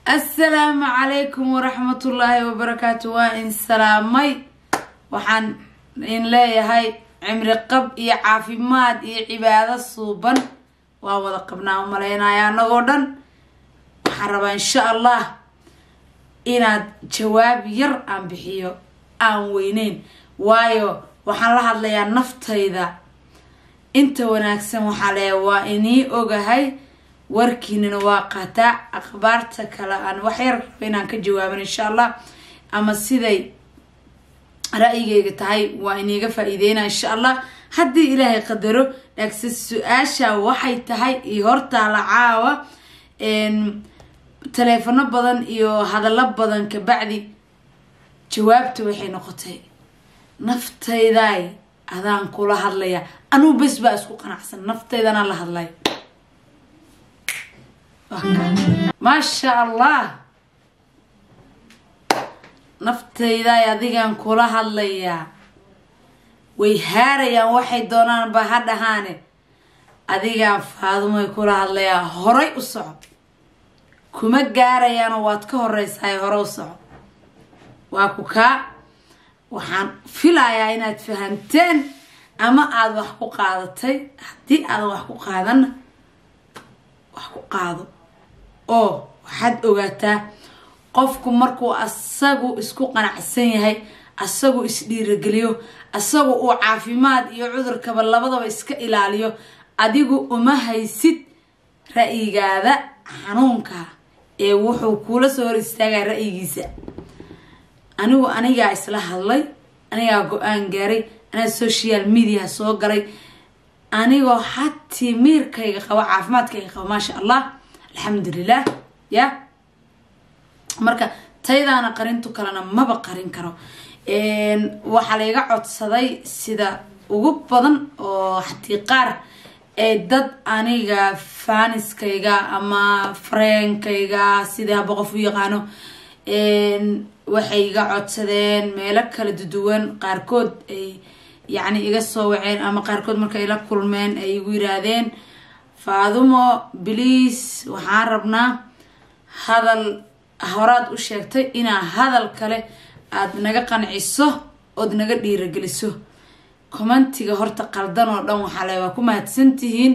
السلام عليكم ورحمة الله وبركاته. وإن سلامي وحن إن لا هاي عمر قب يا عافيمات يا عبادة صوبا وهو ذقبنا وملينا يا نغودن حرب إن شاء الله إن جواب ير عن بحيو عن وينين وايو وحن لها ليا نفط إذا أنت وناكسم وحلي وإني أوجهاي warkiina waa qaataa akhbaarta kale aan wax yar inaan ka jawaabin insha Allah ama siday ra'yigayga tahay waa iniga faa'iideena insha Allah hadii Ilaahay qadaro dhaagsi su'aasha waxay tahay horta la caawa telefono badan iyo hadallo badan ka bacdi jawaabtu waxay noqotay naftayday adaan kula hadlaya anu bas baa isku qanacsan naftaydana la hadlay ما شاء الله نفتي ذا يديكن كلها الليا ويهاريا waxay doonaan ba hadhaane adiga faadmo kulaha الليا horay u socod kuma gaarayaan waad ka horeysay hore u socod waa ku ka waxaan filayaa inaad fahanteen ama aad wax ku qaadatay hadii aad wax ku qaadan wax ku qaado oo waxaad ogaataa qofku markuu asagu isku qanacsan yahay asagu is dhiirigeliyo asagu uu caafimaad iyo cudurkaba labadaba iska ilaaliyo adigu uma haysid ra'yigaada xanuunka ee wuxuu kula soo hor istaagay ra'yigiisa aniga isla hadlay aniga go'aan gaaray ana social media soo galay aniga hatta miirkayga qaba caafimaadkayga qaba ma sha Allah alxamdulillah ya marka taydana qarintu kalena maba qarin karo waxa la iga codsaday sida ugu badan oo xaqiiqar ee dad aniga faniskayga ama friendkayga sida boqof u yaqaano waxay iga codsadeen meelo kala duwan qaarkood ay يعني iga soo waceen ama qaarkood markay la kulmeen ay igu yiraahdeen faadumo please waxaan rabnaa hadal horaad u sheegtay inaa hadal kale aad naga qanciso oo naga dhiirigeliso commentiga horta qaldan oo dhan waxa leeyahay ku mahadsantihiin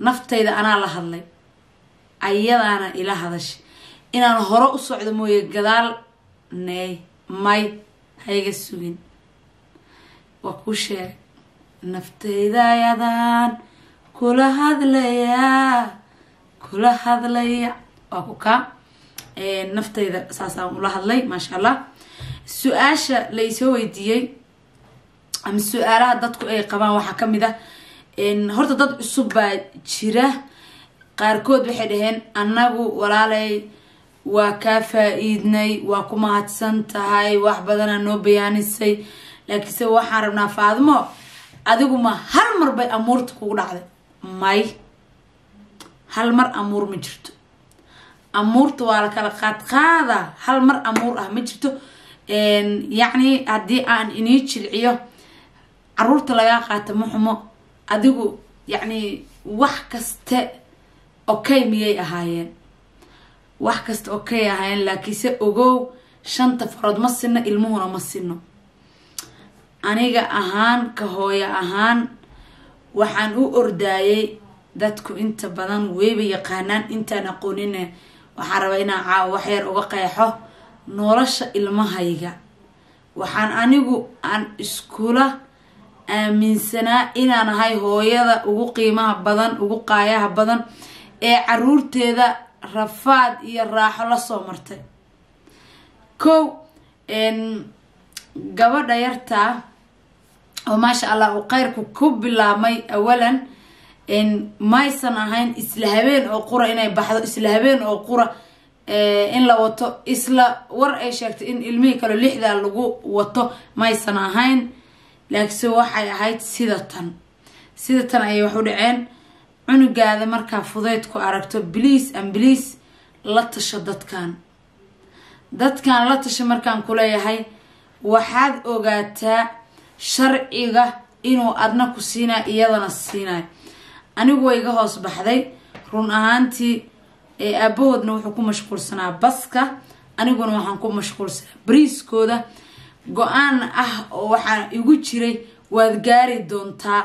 naftayda anaa la hadlay ayadana ila hadashay inaan hore u socdo mooye gadaal may hayga sugin وكوشة نفتيدا يدان كل هذا ليا وكوكا نفتيدا أساسا ولا هذا ما شاء الله السؤال ليس هو يدي أم السؤال ضدكم أي قبان وحكم ذا إن هرت ضد الصبا شراء قاركود بحدهن النبو ولا لي وكافة إيدني وكما هتسنتهاي وحبدنا نوبيان السي لكن سوى حرمنا فاضمو أدوكما هل مر بي أمورت كوغ دعدي ماي هل مر أمور مجرتو أمورت والكالا قادا هل مر أمور مجرتو يعني أدي أن إنيتش العيو عرورت لغا قاتا محمو أدوكو يعني وحكست أوكي ميي أهايين وحكست أوكي أهايين لكن سوى شانتا فراد مصينا المهنا مصينا aniga ahaan ka hooyo ahaan waxaan u ordaayay dadku inta badan weeba yaqaanaan intaan aqoonin waxaan rabaa inaan caaw wax yar uga qeexo nolosha ilmahayga waxaan anigu aan iskula aaminsanaa inaan ahay hooyada ugu qiimaha badan ugu qaayaha badan ee caruurteeda rafaad iyo raaxo la soo martay gabadha yarta وما شاء الله وقيرك كوب لامي أولا إن ما يصنعين إسلامين أو قرى إنه بحث إسلامين أو قرى إن لو وطو إسلا ورأي شكت إن المي كانوا لحظة اللجوء وطو ما يصنعين لكن سوى حياة سيدة أي وحود عين عنو قاعدة مركب فضيتكو أركتو بليس أم بليس لا تشدد كان لا تشمر كان كلها هاي وحد أوجاتا sharciga inuu adna ku siinaa iyadana siinaa anigu way iga hoos baxday run ahaantii aabahoodna wuxuu ku mashquulsanaa baska aniguna waxaan ku mashquulsanaa bariiskooda go-aan ah oo waxaan igu jiray waad gaari doontaa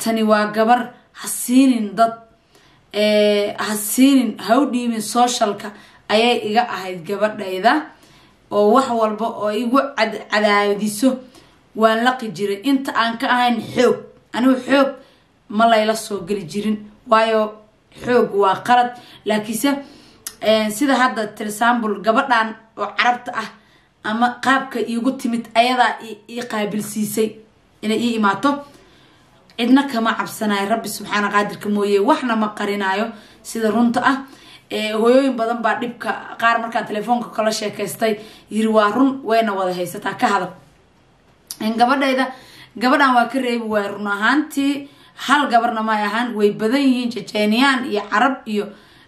tani waa gabar ha siinin dad ha siinin ha u dhiibin socialka ayay iga ahayd gabadhayda oo wax walba oo igu cadaadiso waan laqi jiray inta aan ka ahayn xoog anigu xoog ma layla soo geli jirin waayo xoog waa qalad laakiinse sida hadda example gabadhan oo carabta ah ama qaabka iigu timid ayadaa ii qaabilsiisay inay ii imaato cidna kama cabsanayo rabbi subxaana qaadirka mooye waxna ma qarinayo sida runta ah hooyooyin badan baa dhibka qaar markaan telefoonka kala sheekaystay yiri waa run wayna wada haysataa ka hadal gabadhan waa ka reebi waay run ahaantii hal gabarna may ahaan way badan yihiin jajeeniyaan iyo carab iyo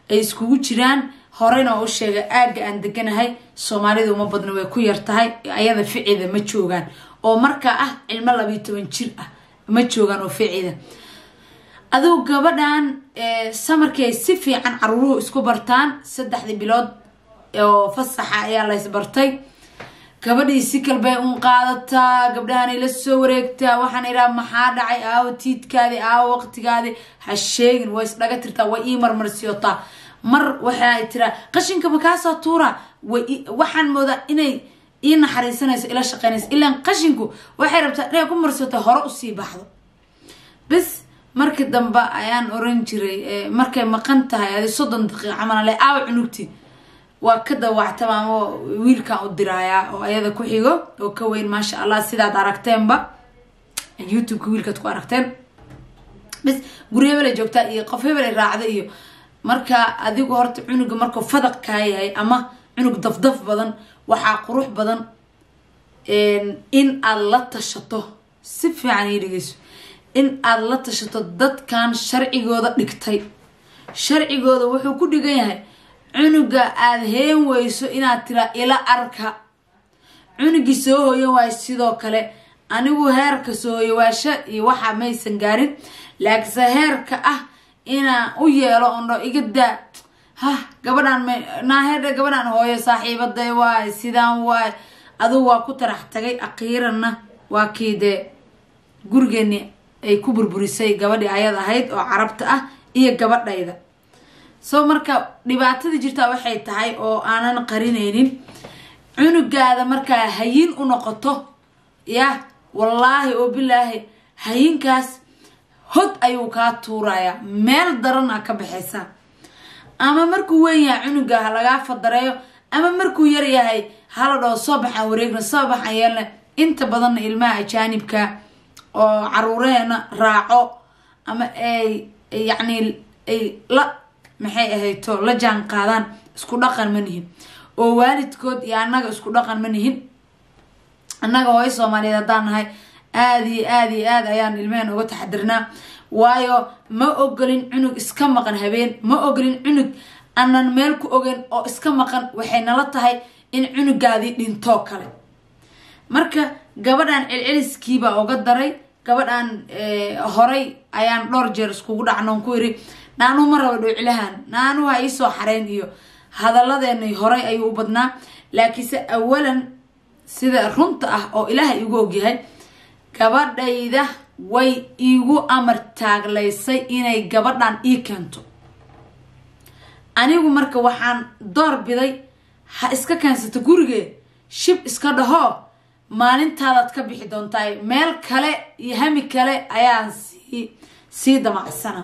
ay iskugu jiraan horeyna oo u sheegay aaga aan deganahay Soomaalidu uma badna way ku yartahay ayada ficida ma joogan oo marka ah ilmo 12 jir ah ma joogan oo ficida adoo gabadhan samarkay si fiican caruuruhu isku bartaan 3 bilood oo fasaxa ayaa la isbartay gabadhii si kalbay un qaadataa gabdhahan ila soo wareegtaa waxaan iraa maxaa dhacay tiidkaadi waqtigaadi ha sheegin way isdhaga tirtaa way ii marmarsiyotaa mar waxay tiraa qashinka ma ka soo tuura waxaan moodaa inay ii naxariisanayso ila shaqeynayso ilaan qashinku waxay rabtaa inay ku marsiyoto hore u sii baxdo bas markii dambe ayaan oran jiray markay maqan tahay 30 daqiiqo camal leh cunugti waa ka dawactama wiilkan u diraaya oo ayada ku xigo oo ka weyn ma sha Allah sidaad aragteenba YouTube wiilka ku aragteen bas guriga la joogta iyo qof hebel raacda iyo marka adigu horta cunuga markuu fadaq ka yahay ama cunug dafdaf badan waxa qurux badan in aad la tashato si fiican dhigayso in aad la tashato dadkan sharcigooda dhigtay sharcigooda wuxuu ku dhigan yahay cunuga aad heen weyso inaad tira ila arka cunugi soo hooyo way sidoo kale anigu heerka soo hooyo waasha iyo waxa maysan gaarin laakiin heerka ah ina u yeelo ondo iga daa gabadhan naaheeda gabadhan hooyo saaxiibaday waay sidaan waay aduu waa ku tarax tagay aqiirana waa kiide gurigeeni ay ku burburisay gabadhi ayad ahayd oo carabta ah iyo gabadhayda soo marka dhibaatada jirta waxay tahay oo aanan qarineynin cunugaada marka hayin u noqoto ya wallahi oo billahi hayinkaas hod ayuu ka tuuraya meel daran ka baxaysa ama markuu weyn yahay cunuga laga fadareeyo ama markuu yar yahay hala dhoo soo baxan wareegna soo baxan yeelna inta badan ilmaha ajaanibka oo caruureena raaco ama ay yani ay la maxay ahayto la jaan qaadaan isku dhaqan ma nihin oo waalidkood iyo anaga isku dhaqan ma nihin anaga hooyo Soomaaliyeed hadaan nahay aad ayaan ilmeen uga taxadirnaa waayo ma ogolin cunug iska maqan habeen ma ogolin cunug anan meel ku ogen oo iska maqan waxay nala tahay in cunugaadi dhinto kale marka gabadhan celceliskiiba uga daray gabadhan horay ayaan dhowr jeer iskugu dhacnoon ku yiri naanu ma rabo dhicilahan naanu ha ii soo xareen iyo hadaladeenay horay ayuu u badnaa laakiinse awalan sida runta ah oo Ilaahay igu ogyahay gabadhayda way igu amar taaglaysay inay gabadhan ii keento anigu marka waxaan door biday ha iska keensato guriga shib iska dhaho maalintaad ka bixi doontaa meel kale iyo hami kale ayaan si damacsana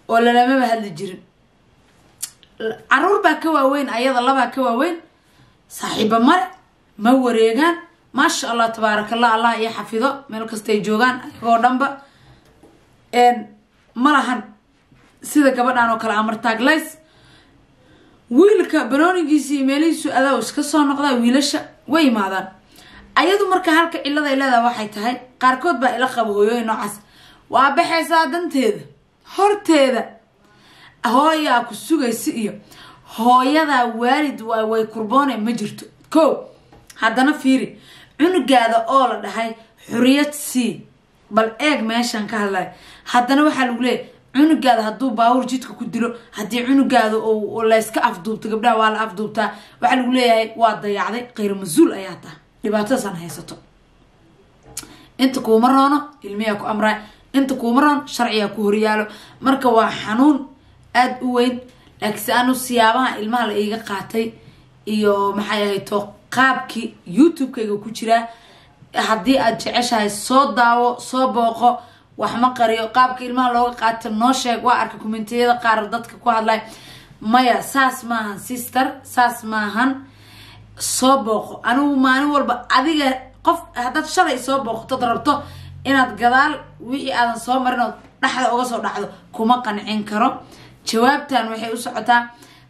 oo lama hadli jirin caruur baa ka waaweyn ayada laba ka waaweyn saaxiiba ma wareegan ma sha Allah tabarakallah Allah ya xafido meel kasta ay joogan ayagoo dhanba malahan sida gabadhan oo kala amar taaglays wiilka banoonigiisii meelihiisu adaa iska soo noqda wiilasha way imaadaan ayadu marka halka cilada ilada waxay tahay qaarkood baa ila qabo hooyooyin noocaas waa baxaysaa danteeda horteeda hooya ku sugaysi iyo hooyada waalid way kurboone ma jirto ko haddana fiiri cunugaada oo la dhahay xuriyad si bal eeg meeshan ka hadlay haddana waxa lagu leeyahay cunugaada hadduu baawur jidka ku dilo haddii cunugaada oo la iska afduubto gabdhaha waa la afduubtaa waxaa lagu leeyahay waa dayacday qeyr mas-uul ayaa tahay dhibaatadaasaan haysato inta kuuma roono ilmiyaa ku amraa inta kuuma roon sharciyaa ku horyaalo marka waa xanuun aada u weyn laakiinse anu siyaabaha ilmaha la iiga qaatay iyo maxay ahayto qaabkii youtube-kayga ku jiraa haddii aad jeceshahay soo daawo soo booqo wax ma qariyo qaabka ilmaha looga qaata noo sheeg waa arka kommentiyada qaar dadka ku hadlay maya saas maahan sister saas maahan soo booqo anigu maalin walba adiga qof haddaad shalay soo booqtod rabto inaad gadaal wixii aadan soo marin oo dhaxda uga soo dhacdo kuma qancin karo jawaabtan waxay u socotaa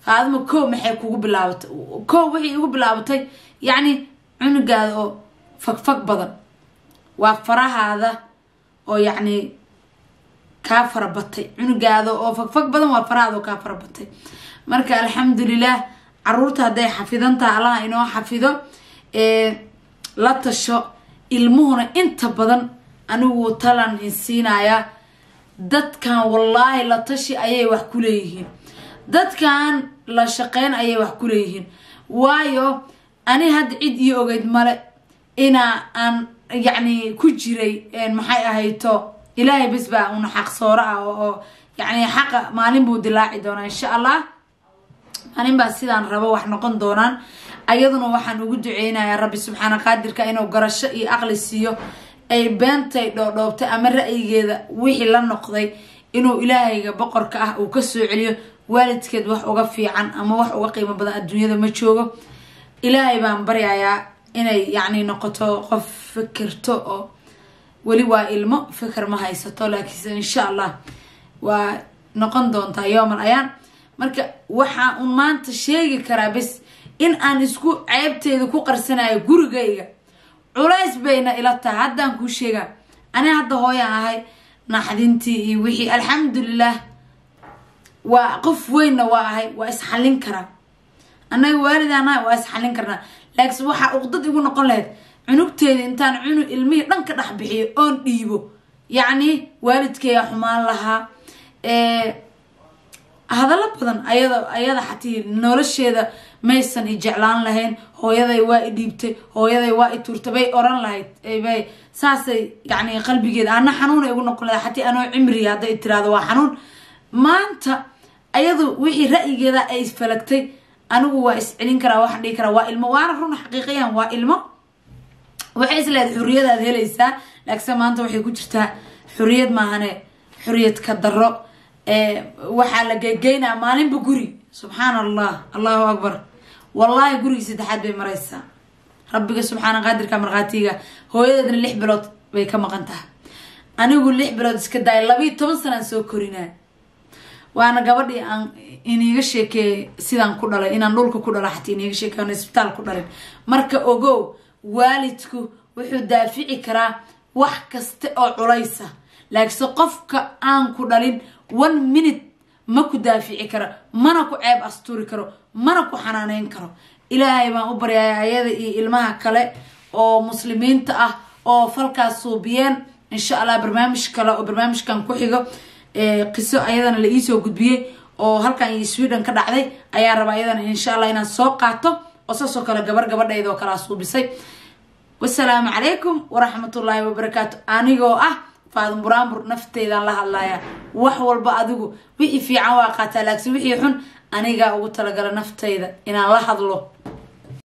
faadimo koow maxay kugu bilaabatay koow waxay igu bilaabatay yacni cunugaada oo fagfag badan waa farahaada oo yacni kaa farabatay cunugaada oo fagfag badan waa farahaada oo kaa farabatay marka alxamdulilah caruurta hadday xafidantaha allaha inoo xafido la tasho ilmuhuna inta badan anigu talan insiinaya dadkan wallaahi la tashi ayay wax ku leeyihiin dadkan la shaqeyn ayay wax ku leeyihiin waayo ani hadda cid ii ogeyd male inaa aan yacni ku jiray maxay ahayto ilaahay bas baa una xaq sooro ah oo yacni xaqa maalin buu dilaaci doonaa insha allah maalin baa sidaan rabo wax noqon doonaan ayaduna waxaan ugu duceynayaa rabbi subxaana qaadirka inuu garasho iyo aqli siiyo ay beentay dhoodhoobtay ama ra'yigeeda wixii la noqday inuu ilaahayga boqorka ah uu ka soo celiyo waalidkeed wax uga fiican ama wax uga qiimo badan adduunyada ma joogo ilaahay baan baryayaa inay yacni noqoto qof fikirto oo weli waa ilmo fikir ma haysato laakiinse insha allah waa noqon doontaa yooman ayaan marka waxaa un maanta sheegi karaa bes in aan isku ceebteeda ku qarsanayo gurigayga culays bayna ila tahay haddaan kuu sheegaa ani hadda hooyaan ahay naxdintii iyo wixii alxamdulilah waa qof weynna waa ahay waa isxallin karaa annaga waalidaan ahay waa isxallin karnaa laakiin waxaa uqdad igu noqon lahayd cunugteeda intaan cunug ilmihii dhan ka dhex bixiyo oon dhiibo yacni waalidkeeya xumaan lahaa hadallo badan ayada xatii nolosheeda maysan i jeclaan lahayn hooyaday waa i dhiibtay hooyaday waa i tuurtay bay oran lahayd bay saasay yacni qalbigeeda ana xanuunay igu noqon lahayd xatii anoo cimriga hadday tiraado waa xanuun maanta ayadu wixii ra'yigeeda ay isfalagtay anigu waa iscelin karaa waxaan dhihi karaa waa ilmo waana run xaqiiqiyan waa ilmo waxay isleedahay xurriyadaad helaysaa laakiinse maanta waxay ku jirtaa xurriyad maahane xurriyad ka daro waxaa la gegeynaa maalinba guri subxaan allah allahu akbar wallaahi gurigii saddexaad bay maraysaa rabbiga subxaana qaadirka markhaatiga hooyadeedna 6 bilood bay ka maqan tahay anigu 6 bilood iska daay 12 sanaan soo korinaa waana gabadhii aan iniga sheekeeyay sidaan ku dhalay inaan dhulka ku dhalo xatii iniga sheekeeyo aan isbitaal ku dhalin marka ogow waalidku wuxuu daafici karaa wax kasta oo culaysa laakiin qofka aan ku dhalin 1 minute ma ku daafici karo mana ku ceeb asturi karo mana ku xanaaneyn karo ilaahay baan u baryayaa ayada iyo ilmaha kale oo muslimiinta ah oo falkaas suubiyeen insha allah barnaamij kale oo barnaamijkan ku xigo qiso ayadana la iisoo gudbiyey oo halkan iyo Sweden ka dhacday ayaa rabaa ayadana insha allah inaan soo qaato oo saasoo kale gabadheeda oo kala suubisay wassalaamu calaykum waraxmatullaahi wabarakaatu anigoo ah faadum buraanbur nafteedaan la hadlayaa wax walba adigu wixii fiican waa qaataa laakiin wixii xun aniga ugu talagala nafteyda inaan la hadlo